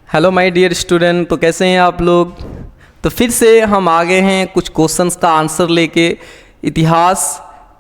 Hello my dear student. तो कैसे हैं आप लोग। तो फिर से हम आ गए हैं कुछ क्वेश्चंस का आंसर लेके इतिहास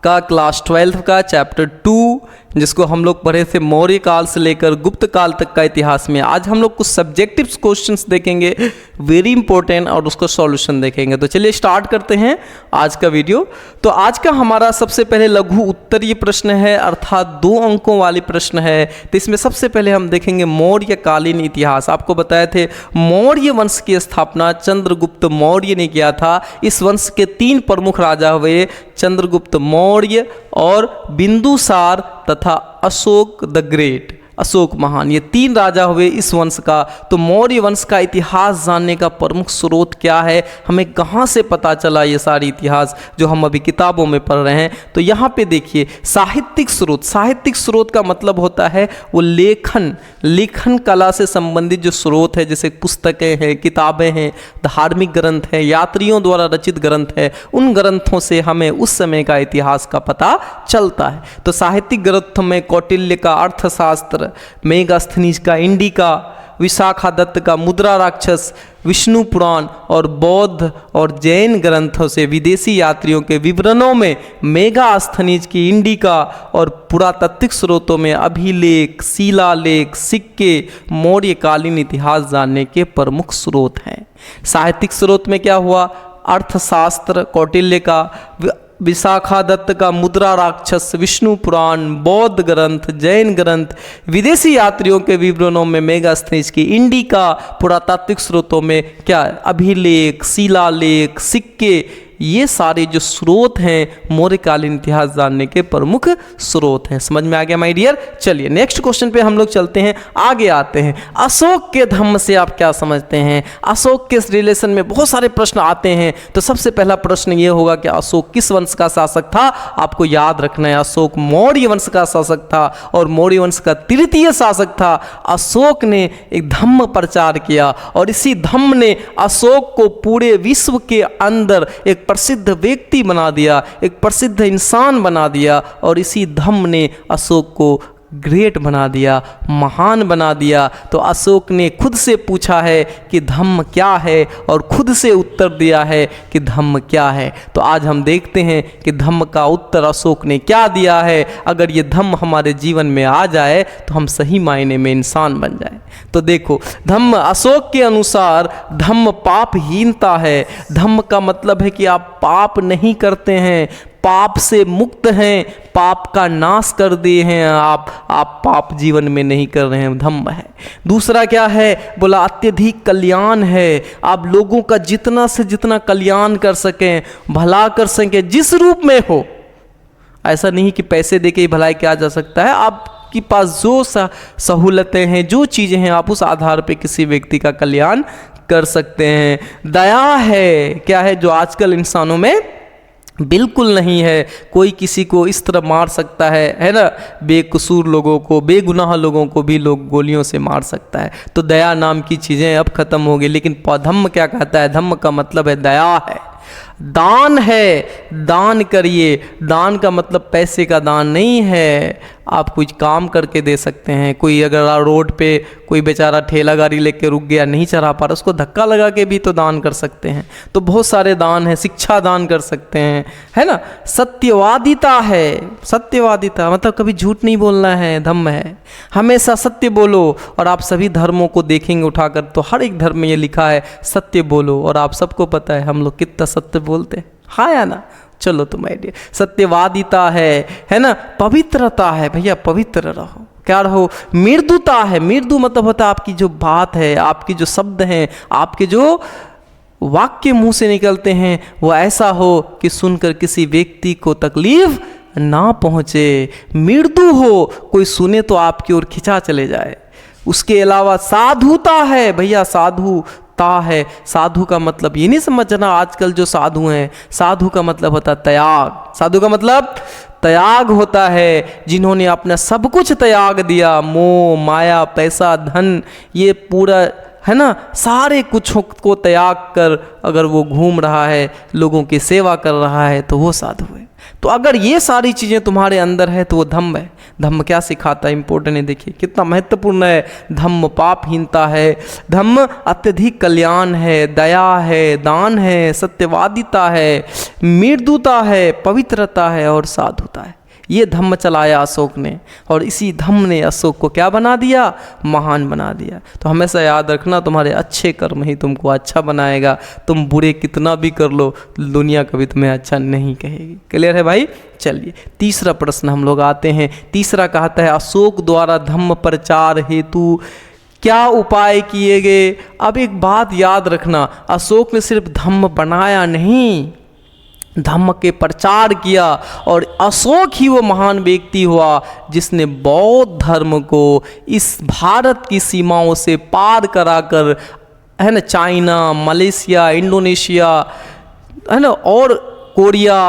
का क्लास 12 का चैप्टर 2 जिसको हम लोग पढ़े थे मौर्य काल से लेकर गुप्त काल तक का इतिहास में। आज हम लोग कुछ सब्जेक्टिव क्वेश्चंस देखेंगे वेरी इंपॉर्टेंट और उसका सॉल्यूशन देखेंगे। तो चलिए स्टार्ट करते हैं आज का वीडियो। तो आज का हमारा सबसे पहले लघु उत्तरीय प्रश्न है अर्थात 2 अंकों वाली प्रश्न है। तो इसमें सबसे पहले हम देखेंगे मौर्यकालीन इतिहास। आपको बताए थे मौर्य वंश की स्थापना चंद्रगुप्त मौर्य ने किया था। इस वंश के 3 प्रमुख राजा हुए चंद्रगुप्त मौर्य और बिंदुसार तथा अशोक द ग्रेट, अशोक महान। ये 3 राजा हुए इस वंश का। तो मौर्य वंश का इतिहास जानने का प्रमुख स्रोत क्या है, हमें कहाँ से पता चला ये सारी इतिहास जो हम अभी किताबों में पढ़ रहे हैं। तो यहाँ पे देखिए साहित्यिक स्रोत। साहित्यिक स्रोत का मतलब होता है वो लेखन कला से संबंधित जो स्रोत है, जैसे पुस्तकें हैं, किताबें हैं, धार्मिक ग्रंथ हैं, यात्रियों द्वारा रचित ग्रंथ है। उन ग्रंथों से हमें उस समय का इतिहास का पता चलता है। तो साहित्यिक ग्रंथ में कौटिल्य का अर्थशास्त्र, मेगास्थनीज का इंडिका, विशाखादत्त का मुद्रा राक्षस, विष्णु पुराण और बौद्ध और जैन ग्रंथों से विदेशी यात्रियों के विवरणों में मेगास्थनीज की इंडिका और पुरातात्विक स्रोतों में अभिलेख, शिलालेख, सिक्के मौर्यकालीन इतिहास जानने के प्रमुख स्रोत हैं। साहित्यिक स्रोत में क्या हुआ, अर्थशास्त्र कौटिल्य का, विशाखादत्त का मुद्रा राक्षस, विष्णु पुराण, बौद्ध ग्रंथ, जैन ग्रंथ, विदेशी यात्रियों के विवरणों में मेगास्थनीज की इंडिका, पुरातात्विक स्रोतों में क्या अभिलेख, शिलालेख, सिक्के, ये सारे जो स्रोत हैं मौर्यकालीन इतिहास जानने के प्रमुख स्रोत हैं। समझ में आ गया माय डियर। चलिए नेक्स्ट क्वेश्चन पे हम लोग चलते हैं, आगे आते हैं। अशोक के धम्म से आप क्या समझते हैं। अशोक के रिलेशन में बहुत सारे प्रश्न आते हैं। तो सबसे पहला प्रश्न ये होगा कि अशोक किस वंश का शासक था। आपको याद रखना है अशोक मौर्य वंश का शासक था और मौर्य वंश का तृतीय शासक था। अशोक ने एक धम्म प्रचार किया और इसी धम्म ने अशोक को पूरे विश्व के अंदर एक प्रसिद्ध व्यक्ति बना दिया, एक प्रसिद्ध इंसान बना दिया और इसी धम्म ने अशोक को ग्रेट बना दिया, महान बना दिया। तो अशोक ने खुद से पूछा है कि धम्म क्या है और खुद से उत्तर दिया है कि धम्म क्या है। तो आज हम देखते हैं कि धम्म का उत्तर अशोक ने क्या दिया है। अगर ये धम्म हमारे जीवन में आ जाए तो हम सही मायने में इंसान बन जाए। तो देखो धम्म अशोक के अनुसार धम्म पापहीनता है। धम्म का मतलब है कि आप पाप नहीं करते हैं, पाप से मुक्त हैं, पाप का नाश कर दिए हैं आप पाप जीवन में नहीं कर रहे हैं, धम्म है। दूसरा क्या है, बोला अत्यधिक कल्याण है। आप लोगों का जितना से जितना कल्याण कर सकें, भला कर सकें, जिस रूप में हो। ऐसा नहीं कि पैसे देके ही भलाई किया जा सकता है। आपके पास जो सहूलतें हैं, जो चीज़ें हैं, आप उस आधार पे किसी व्यक्ति का कल्याण कर सकते हैं। दया है, क्या है जो आजकल इंसानों में बिल्कुल नहीं है। कोई किसी को इस तरह मार सकता है ना, बेकसूर लोगों को, बेगुनाह लोगों को भी लोग गोलियों से मार सकता है। तो दया नाम की चीज़ें अब खत्म हो गई। लेकिन धम्म क्या कहता है, धम्म का मतलब है दया है, दान है, दान करिए। दान का मतलब पैसे का दान नहीं है, आप कुछ काम करके दे सकते हैं। कोई अगर रोड पे कोई बेचारा ठेला गाड़ी लेके रुक गया, नहीं चढ़ा पा रहा, उसको धक्का लगा के भी तो दान कर सकते हैं। तो बहुत सारे दान है, शिक्षा दान कर सकते हैं, है ना। सत्यवादिता है, सत्यवादिता मतलब कभी झूठ नहीं बोलना है, धम्म है। हमेशा सत्य बोलो। और आप सभी धर्मों को देखेंगे उठाकर तो हर एक धर्म में ये लिखा है सत्य बोलो। और आप सबको पता है हम लोग कितना सत्य बोलते हैं, हाँ या ना। चलो तो माय डियर, सत्यवादिता है ना। पवित्रता है, भैया पवित्र रहो। क्या रहो, मृदुता है। मृदु मतलब होता है आपकी जो बात है, आपकी जो शब्द हैं, आपके जो वाक्य मुंह से निकलते हैं वो ऐसा हो कि सुनकर किसी व्यक्ति को तकलीफ ना पहुँचे। मृदु हो, कोई सुने तो आपकी ओर खिंचा चले जाए। उसके अलावा साधुता है, भैया साधुता है। साधु का मतलब ये नहीं समझना आजकल जो साधु हैं, साधु का मतलब होता है त्याग। साधु का मतलब त्याग होता है, जिन्होंने अपना सब कुछ त्याग दिया, मोह माया पैसा धन ये पूरा है ना, सारे कुछ को त्याग कर अगर वो घूम रहा है, लोगों की सेवा कर रहा है, तो वो साधु है। तो अगर ये सारी चीज़ें तुम्हारे अंदर है तो वो धम्म है। धम्म क्या सिखाता है, इंपॉर्टेंट है, देखिए कितना महत्वपूर्ण है। धम्म पापहीनता है, धम्म अत्यधिक कल्याण है, दया है, दान है, सत्यवादिता है, मृदुता है, पवित्रता है और साधुता है। ये धम्म चलाया अशोक ने, और इसी धम्म ने अशोक को क्या बना दिया, महान बना दिया। तो हमेशा याद रखना, तुम्हारे अच्छे कर्म ही तुमको अच्छा बनाएगा। तुम बुरे कितना भी कर लो, दुनिया कभी तुम्हें अच्छा नहीं कहेगी। क्लियर है भाई? चलिए तीसरा प्रश्न हम लोग आते हैं। तीसरा कहता है, अशोक द्वारा धम्म प्रचार हेतु क्या उपाय किए गए। अब एक बात याद रखना, अशोक ने सिर्फ धम्म बनाया नहीं, धम्म के प्रचार किया, और अशोक ही वो महान व्यक्ति हुआ जिसने बौद्ध धर्म को इस भारत की सीमाओं से पार कराकर, है ना, चाइना, मलेशिया, इंडोनेशिया, है ना, और कोरिया,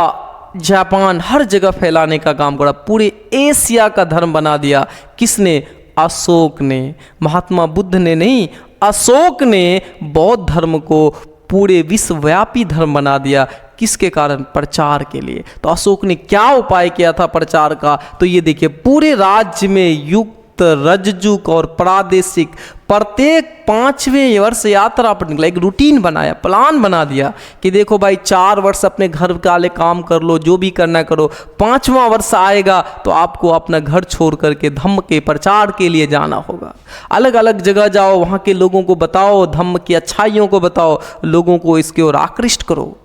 जापान, हर जगह फैलाने का काम करा। पूरे एशिया का धर्म बना दिया। किसने? अशोक ने। महात्मा बुद्ध ने नहीं, अशोक ने बौद्ध धर्म को पूरे विश्वव्यापी धर्म बना दिया। किसके कारण? प्रचार के लिए। तो अशोक ने क्या उपाय किया था प्रचार का? तो ये देखिए, पूरे राज्य में युक्त, रजजुक और प्रादेशिक प्रत्येक 5वें वर्ष यात्रा पर निकला। एक रूटीन बनाया, प्लान बना दिया कि देखो भाई 4 वर्ष अपने घर वाले काम कर लो, जो भी करना करो, 5वां वर्ष आएगा तो आपको अपना घर छोड़ करके धम्म के प्रचार के लिए जाना होगा। अलग अलग जगह जाओ, वहाँ के लोगों को बताओ, धम्म की अच्छाइयों को बताओ, लोगों को इसके ओर आकृष्ट करो।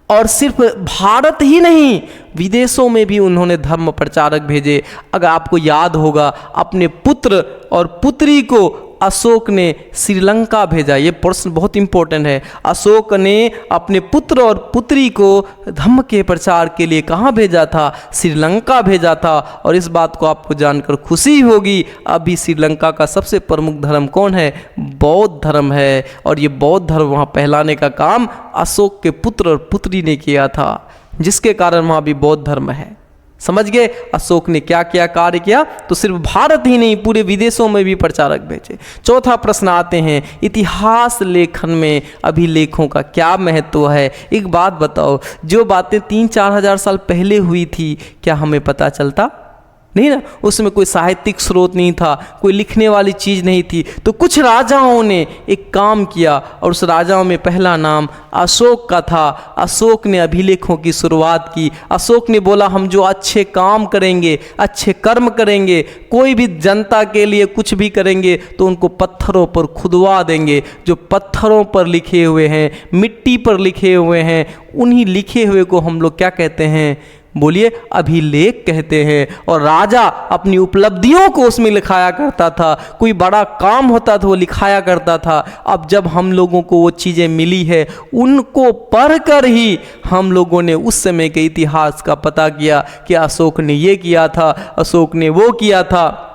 और सिर्फ भारत ही नहीं, विदेशों में भी उन्होंने धर्म प्रचारक भेजे। अगर आपको याद होगा, अपने पुत्र और पुत्री को अशोक ने श्रीलंका भेजा। ये प्रश्न बहुत इंपॉर्टेंट है। अशोक ने अपने पुत्र और पुत्री को धम्म के प्रचार के लिए कहाँ भेजा था? श्रीलंका भेजा था। और इस बात को आपको जानकर खुशी होगी, अभी श्रीलंका का सबसे प्रमुख धर्म कौन है? बौद्ध धर्म है। और ये बौद्ध धर्म वहाँ फैलाने का काम अशोक के पुत्र और पुत्री ने किया था, जिसके कारण वहाँ भी बौद्ध धर्म है। समझ गए अशोक ने क्या क्या कार्य किया? तो सिर्फ भारत ही नहीं, पूरे विदेशों में भी प्रचारक भेजे। चौथा प्रश्न आते हैं, इतिहास लेखन में अभिलेखों का क्या महत्व है? एक बात बताओ, जो बातें 3-4 हज़ार साल पहले हुई थी, क्या हमें पता चलता? नहीं ना, उसमें कोई साहित्यिक स्रोत नहीं था, कोई लिखने वाली चीज़ नहीं थी। तो कुछ राजाओं ने एक काम किया, और उस राजाओं में पहला नाम अशोक का था। अशोक ने अभिलेखों की शुरुआत की। अशोक ने बोला, हम जो अच्छे काम करेंगे, अच्छे कर्म करेंगे, कोई भी जनता के लिए कुछ भी करेंगे, तो उनको पत्थरों पर खुदवा देंगे। जो पत्थरों पर लिखे हुए हैं, मिट्टी पर लिखे हुए हैं, उन्हीं लिखे हुए को हम लोग क्या कहते हैं? बोलिए, अभिलेख कहते हैं। और राजा अपनी उपलब्धियों को उसमें लिखाया करता था, कोई बड़ा काम होता था वो लिखाया करता था। अब जब हम लोगों को वो चीज़ें मिली है, उनको पढ़कर ही हम लोगों ने उस समय के इतिहास का पता किया कि अशोक ने ये किया था, अशोक ने वो किया था।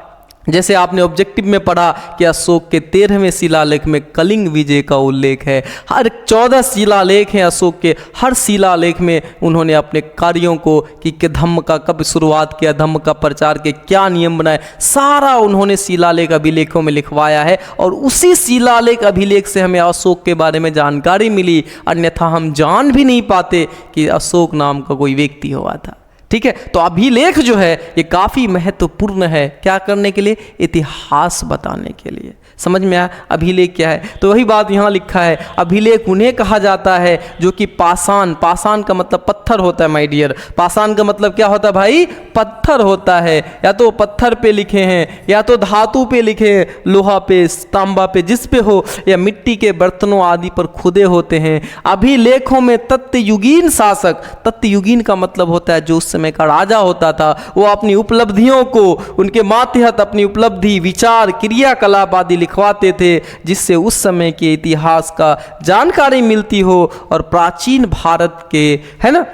जैसे आपने ऑब्जेक्टिव में पढ़ा कि अशोक के 13वें शिलालेख में कलिंग विजय का उल्लेख है। हर 14 शिलालेख हैं अशोक के, हर शिलालेख में उन्होंने अपने कार्यों को कि धम्म का कब शुरुआत किया, धम्म का प्रचार के क्या नियम बनाए, सारा उन्होंने शिलालेख अभिलेखों में लिखवाया है। और उसी शिलालेख अभिलेख से हमें अशोक के बारे में जानकारी मिली, अन्यथा हम जान भी नहीं पाते कि अशोक नाम का कोई व्यक्ति हुआ था। ठीक है, तो अभिलेख जो है ये काफ़ी महत्वपूर्ण है। क्या करने के लिए? इतिहास बताने के लिए। समझ में आया अभिलेख क्या है? तो वही बात यहाँ लिखा है, अभिलेख उन्हें कहा जाता है जो कि पाषाण, पाषाण का मतलब पत्थर होता है माय डियर। पाषाण का मतलब क्या होता है भाई? पत्थर होता है। या तो पत्थर पे लिखे हैं, या तो धातु पे लिखे हैं, लोहा पे, तांबा पे, जिस पे हो, या मिट्टी के बर्तनों आदि पर खुदे होते हैं। अभिलेखों में तत्युगीन शासक, तत्युगीन का मतलब होता है जो उस समय का राजा होता था, वो अपनी उपलब्धियों को, उनके मातहत अपनी उपलब्धि, विचार, क्रियाकलाप आदि लिखवाते थे, जिससे उस समय के इतिहास का जानकारी मिलती हो। और प्राचीन भारत के, है ना,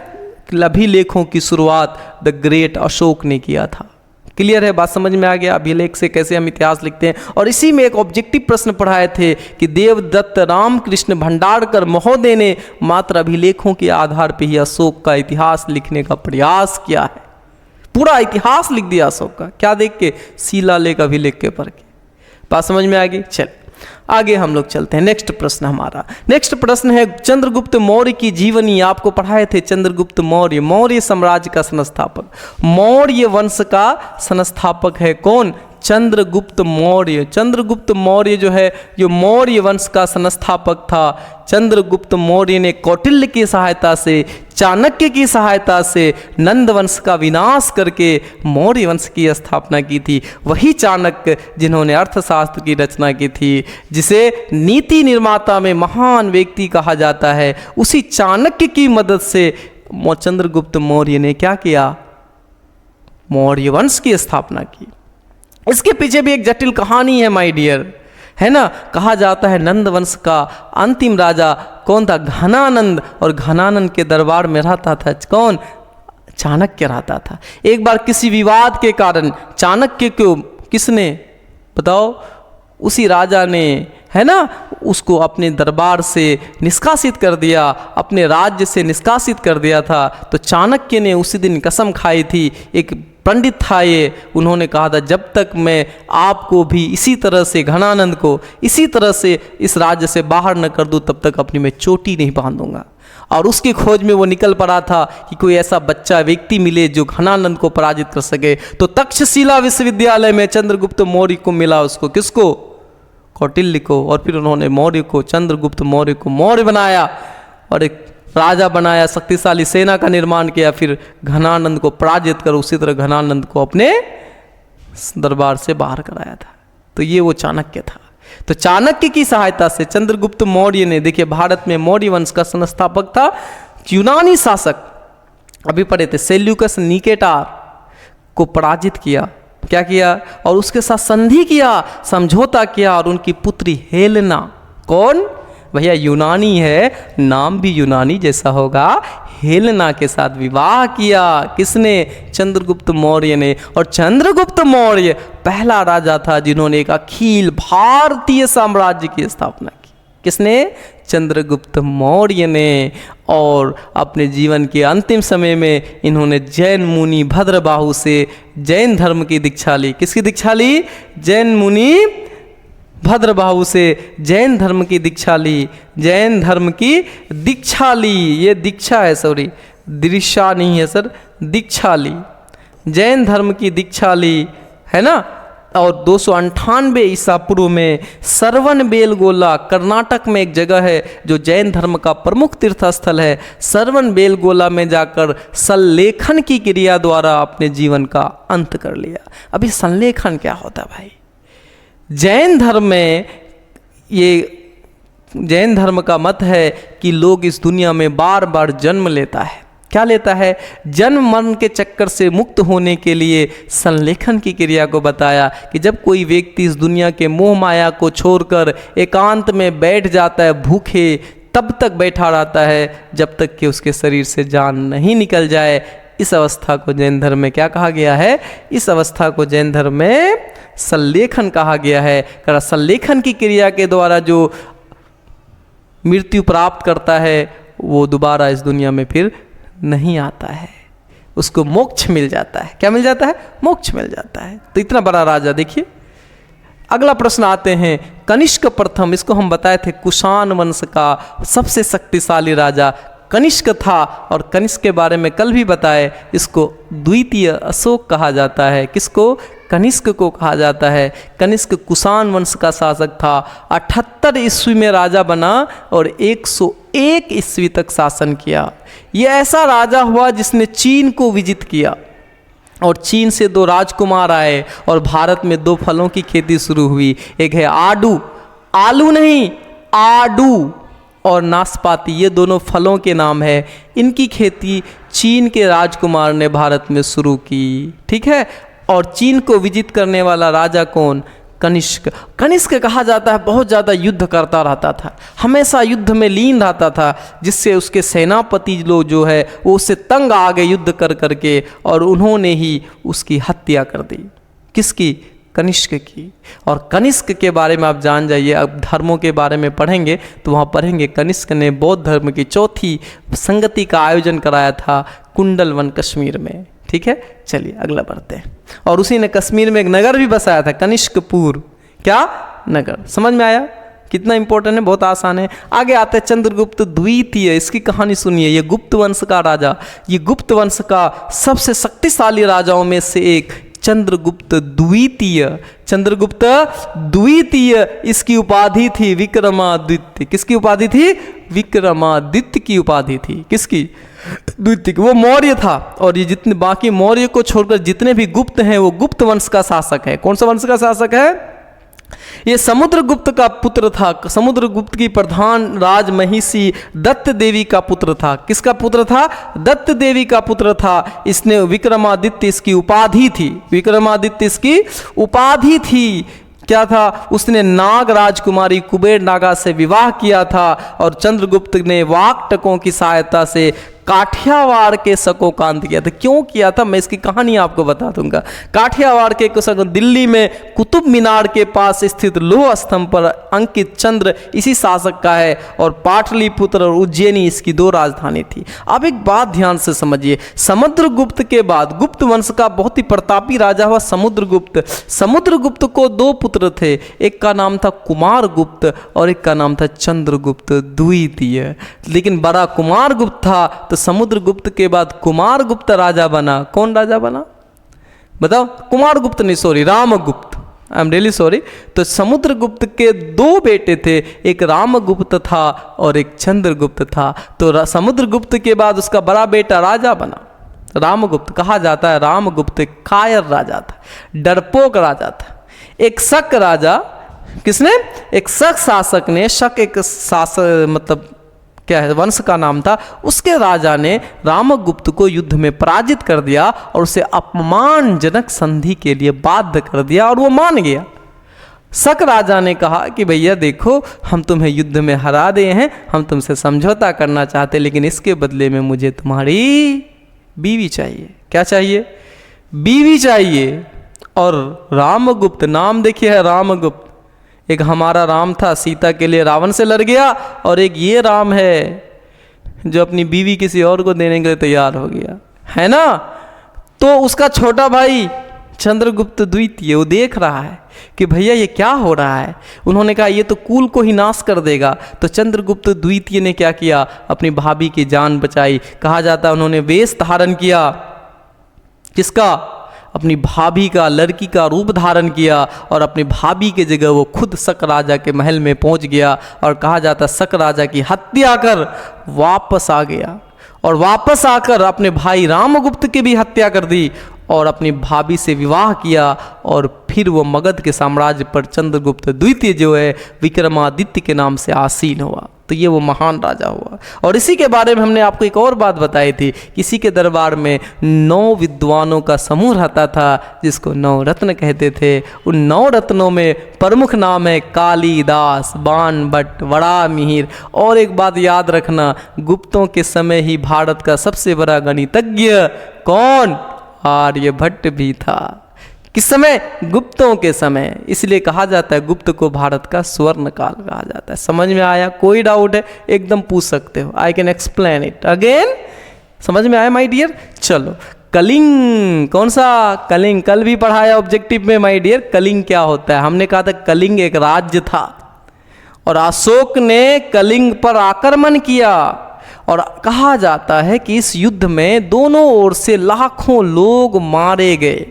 अभिलेखों की शुरुआत द ग्रेट अशोक ने किया था। क्लियर है? बात समझ में आ गया अभिलेख से कैसे हम इतिहास लिखते हैं। और इसी में एक ऑब्जेक्टिव प्रश्न पढ़ाए थे कि देवदत्त रामकृष्ण भंडारकर महोदय ने मात्र अभिलेखों के आधार पर ही अशोक का इतिहास लिखने का प्रयास किया है। पूरा इतिहास लिख दिया अशोक का, क्या देख के? शिलालेख अभिलेख के पढ़ के। बात समझ में आ गई? चल, आगे हम लोग चलते हैं। नेक्स्ट प्रश्न हमारा, नेक्स्ट प्रश्न है चंद्रगुप्त मौर्य की जीवनी। आपको पढ़ाए थे चंद्रगुप्त मौर्य, मौर्य साम्राज्य का संस्थापक, मौर्य वंश का संस्थापक है कौन? चंद्रगुप्त मौर्य। चंद्रगुप्त मौर्य जो है, जो मौर्य वंश का संस्थापक था, चंद्रगुप्त मौर्य ने कौटिल्य की सहायता से, चाणक्य की सहायता से नंद वंश का विनाश करके मौर्य वंश की स्थापना की थी। वही चाणक्य जिन्होंने अर्थशास्त्र की रचना की थी, जिसे नीति निर्माता में महान व्यक्ति कहा जाता है, उसी चाणक्य की मदद से चंद्रगुप्त मौर्य ने क्या किया? मौर्य वंश की स्थापना की। इसके पीछे भी एक जटिल कहानी है माय डियर, है ना। कहा जाता है नंद वंश का अंतिम राजा कौन था? घनानंद। और घनानंद के दरबार में रहता था कौन? चाणक्य रहता था। एक बार किसी विवाद के कारण चाणक्य को किसने, बताओ, उसी राजा ने, है ना, उसको अपने दरबार से निष्कासित कर दिया, अपने राज्य से निष्कासित कर दिया था। तो चाणक्य ने उसी दिन कसम खाई थी, एक पंडित था ये, उन्होंने कहा था जब तक मैं आपको भी इसी तरह से, घनानंद को इसी तरह से इस राज्य से बाहर न कर दूं, तब तक अपनी मैं चोटी नहीं बांधूंगा। और उसकी खोज में वो निकल पड़ा था कि कोई ऐसा बच्चा व्यक्ति मिले जो घनानंद को पराजित कर सके। तो तक्षशिला विश्वविद्यालय में चंद्रगुप्त मौर्य को मिला, उसको, किसको? कौटिल्य को। और फिर उन्होंने मौर्य को, चंद्रगुप्त मौर्य को मौर्य बनाया और एक राजा बनाया, शक्तिशाली सेना का निर्माण किया, फिर घनानंद को पराजित कर उसी तरह घनानंद को अपने दरबार से बाहर कराया था। तो ये वो चाणक्य था। तो चाणक्य की सहायता से चंद्रगुप्त मौर्य ने, देखिए, भारत में मौर्य वंश का संस्थापक था। यूनानी शासक, अभी पढ़े थे, सेल्यूकस निकेटार को पराजित किया। क्या किया? और उसके साथ संधि किया, समझौता किया, और उनकी पुत्री हेलेना, कौन? भैया यूनानी है, नाम भी यूनानी जैसा होगा, हेलेना के साथ विवाह किया। किसने? चंद्रगुप्त मौर्य ने। और चंद्रगुप्त मौर्य पहला राजा था जिन्होंने एक अखिल भारतीय साम्राज्य की स्थापना की। किसने? चंद्रगुप्त मौर्य ने। और अपने जीवन के अंतिम समय में इन्होंने जैन मुनि भद्रबाहु से जैन धर्म की दीक्षा ली। किसकी दीक्षा ली? जैन मुनि भद्रबाहु से जैन धर्म की दीक्षा ली। जैन धर्म की दीक्षा ली, ये दीक्षा है, सॉरी, दृक्षा नहीं है सर, दीक्षा ली, जैन धर्म की दीक्षा ली, है ना। और 298 ईसा पूर्व में श्रवणबेलगोला, कर्नाटक में एक जगह है जो जैन धर्म का प्रमुख तीर्थ स्थल है। श्रवणबेलगोला में जाकर संलेखन की क्रिया द्वारा अपने जीवन का अंत कर लिया। अभी संलेखन क्या होता है भाई? जैन धर्म में, ये जैन धर्म का मत है कि लोग इस दुनिया में बार बार जन्म लेता है। क्या लेता है? जन्म मरण के चक्कर से मुक्त होने के लिए संलेखन की क्रिया को बताया कि जब कोई व्यक्ति इस दुनिया के मोह माया को छोड़कर एकांत में बैठ जाता है, भूखे तब तक बैठा रहता है जब तक कि उसके शरीर से जान नहीं निकल जाए। इस अवस्था को जैन धर्म में क्या कहा गया है? इस अवस्था को जैन धर्म में संलेखन कहा गया है। संलेखन की क्रिया के द्वारा जो मृत्यु प्राप्त करता है वो दोबारा इस दुनिया में फिर नहीं आता है, उसको मोक्ष मिल जाता है। क्या मिल जाता है? मोक्ष मिल जाता है। तो इतना बड़ा राजा। देखिए अगला प्रश्न आते हैं, कनिष्क प्रथम, इसको हम बताए थे कुषाण वंश का सबसे शक्तिशाली राजा कनिष्क था। और कनिष्क के बारे में कल भी बताए, इसको द्वितीय अशोक कहा जाता है। किसको? कनिष्क को कहा जाता है। कनिष्क कुषाण वंश का शासक था। 78 ईस्वी में राजा बना और 101 ईस्वी तक शासन किया। यह ऐसा राजा हुआ जिसने चीन को विजित किया और चीन से 2 राजकुमार आए और भारत में 2 फलों की खेती शुरू हुई। एक है आडू, आलू नहीं, आडू, और नाशपाती, ये दोनों फलों के नाम है। इनकी खेती चीन के राजकुमार ने भारत में शुरू की। ठीक है। और चीन को विजित करने वाला राजा कौन? कनिष्क। कनिष्क कहा जाता है बहुत ज़्यादा युद्ध करता रहता था, हमेशा युद्ध में लीन रहता था, जिससे उसके सेनापति लोग जो है वो उससे तंग आ गए युद्ध कर करके, और उन्होंने ही उसकी हत्या कर दी। किसकी? कनिष्क की। और कनिष्क के बारे में आप जान जाइए। अब धर्मों के बारे में पढ़ेंगे तो वहाँ पढ़ेंगे कनिष्क ने बौद्ध धर्म की 4थी संगति का आयोजन कराया था कुंडलवन कश्मीर में। ठीक है, चलिए अगला बढ़ते हैं। और उसी ने कश्मीर में एक नगर भी बसाया था, कनिष्कपुर। क्या? नगर। समझ में आया कितना इंपॉर्टेंट है, बहुत आसान है। आगे आते हैं चंद्रगुप्त द्वितीय, इसकी कहानी सुनिए। ये गुप्त वंश का राजा, ये गुप्त वंश का सबसे शक्तिशाली राजाओं में से एक चंद्रगुप्त द्वितीय। चंद्रगुप्त द्वितीय इसकी उपाधि थी विक्रमादित्य। किसकी उपाधि थी? विक्रमादित्य की उपाधि थी। किसकी? द्वितीय की। वो मौर्य था, और ये जितने बाकी मौर्य को छोड़कर जितने भी गुप्त हैं वो गुप्त वंश का शासक है। कौन सा वंश का शासक है? ये समुद्रगुप्त का पुत्र था। समुद्रगुप्त की प्रधान राजमहिषी दत्त देवी का पुत्र था। किसका पुत्र था? दत्त देवी का पुत्र था। इसने विक्रमादित्य इसकी उपाधि थी। विक्रमादित्य इसकी उपाधि थी। क्या था? उसने नाग राजकुमारी कुबेर नागा से विवाह किया था, और चंद्रगुप्त ने वाकटकों की सहायता से काठियावाड़ के शकों का अंत किया था। क्यों किया था मैं इसकी कहानी आपको बता दूंगा। काठियावाड़ के शक दिल्ली में कुतुब मीनार के पास स्थित लोह स्तंभ पर अंकित चंद्र इसी शासक का है, और पाटलिपुत्र और उज्जैनी इसकी दो राजधानी थी। अब एक बात ध्यान से समझिए, समुद्रगुप्त के बाद गुप्त वंश का बहुत ही प्रतापी राजा हुआ समुद्रगुप्त। समुद्रगुप्त को दो पुत्र थे, एक का नाम था कुमारगुप्त और एक का नाम था चंद्रगुप्त द्वितीय। लेकिन बड़ा कुमारगुप्त था, तो समुद्रगुप्त के बाद कुमारगुप्त राजा बना। कौन राजा बना बताओ? कुमारगुप्त नहीं, sorry, Ramagupta. I am really sorry. तो समुद्रगुप्त के दो बेटे थे, एक रामगुप्त था और एक चंद्रगुप्त था। तो समुद्रगुप्त के बाद उसका बड़ा बेटा राजा बना रामगुप्त। कहा जाता है रामगुप्त एक कायर राजा था, डरपोक राजा था, एक शक राजा। किसने? एक शक शासक ने, शक एक शासक मतलब क्या है, वंश का नाम था। उसके राजा ने रामगुप्त को युद्ध में पराजित कर दिया और उसे अपमानजनक संधि के लिए बाध्य कर दिया, और वो मान गया। शक राजा ने कहा कि भैया देखो, हम तुम्हें युद्ध में हरा दिए हैं, हम तुमसे समझौता करना चाहते, लेकिन इसके बदले में मुझे तुम्हारी बीवी चाहिए। क्या चाहिए? बीवी चाहिए। और रामगुप्त, नाम देखिए है रामगुप्त। एक हमारा राम था, सीता के लिए रावण से लड़ गया, और एक ये राम है जो अपनी बीवी किसी और को देने के लिए तैयार हो गया, है ना। तो उसका छोटा भाई चंद्रगुप्त द्वितीय वो देख रहा है कि भैया ये क्या हो रहा है। उन्होंने कहा ये तो कुल को ही नाश कर देगा। तो चंद्रगुप्त द्वितीय ने क्या किया? अपनी भाभी की जान बचाई। कहा जाता है उन्होंने वेश धारण किया। किसका? अपनी भाभी का, लड़की का रूप धारण किया, और अपनी भाभी के जगह वो खुद शक राजा के महल में पहुंच गया, और कहा जाता शक राजा की हत्या कर वापस आ गया, और वापस आकर अपने भाई रामगुप्त की भी हत्या कर दी, और अपनी भाभी से विवाह किया, और फिर वो मगध के साम्राज्य पर चंद्रगुप्त द्वितीय जो है विक्रमादित्य के नाम से आसीन हुआ। तो ये वो महान राजा हुआ। और इसी के बारे में हमने आपको एक और बात बताई थी, किसी के दरबार में 9 विद्वानों का समूह रहता था, जिसको 9 रत्न कहते थे। उन 9 रत्नों में प्रमुख नाम है कालिदास, बाणभट्ट, वराहमिहिर। और एक बात याद रखना, गुप्तों के समय ही भारत का सबसे बड़ा गणितज्ञ कौन? आर्यभट्ट भी था। किस समय? गुप्तों के समय। इसलिए कहा जाता है गुप्त को भारत का स्वर्ण काल कहा जाता है। समझ में आया? कोई डाउट है एकदम पूछ सकते हो, I can explain it again. समझ में आया माय डियर? चलो, कलिंग, कौन सा? कलिंग कल भी पढ़ाया ऑब्जेक्टिव में माय डियर। कलिंग क्या होता है? हमने कहा था कलिंग एक राज्य था, और अशोक ने कलिंग पर आक्रमण किया, और कहा जाता है कि इस युद्ध में दोनों ओर से लाखों लोग मारे गए।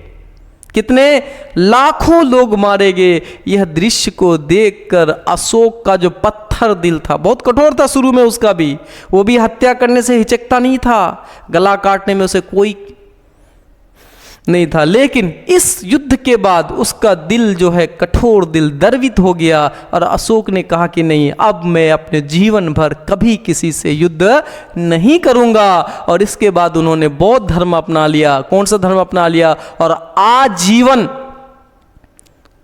कितने? लाखों लोग मारे गए। यह दृश्य को देखकर अशोक का जो पत्थर दिल था, बहुत कठोर था शुरू में उसका भी, वो भी हत्या करने से हिचकता नहीं था, गला काटने में उसे कोई नहीं था। लेकिन इस युद्ध के बाद उसका दिल जो है कठोर दिल द्रवित हो गया, और अशोक ने कहा कि नहीं, अब मैं अपने जीवन भर कभी किसी से युद्ध नहीं करूंगा। और इसके बाद उन्होंने बौद्ध धर्म अपना लिया। कौन सा धर्म अपना लिया? और आजीवन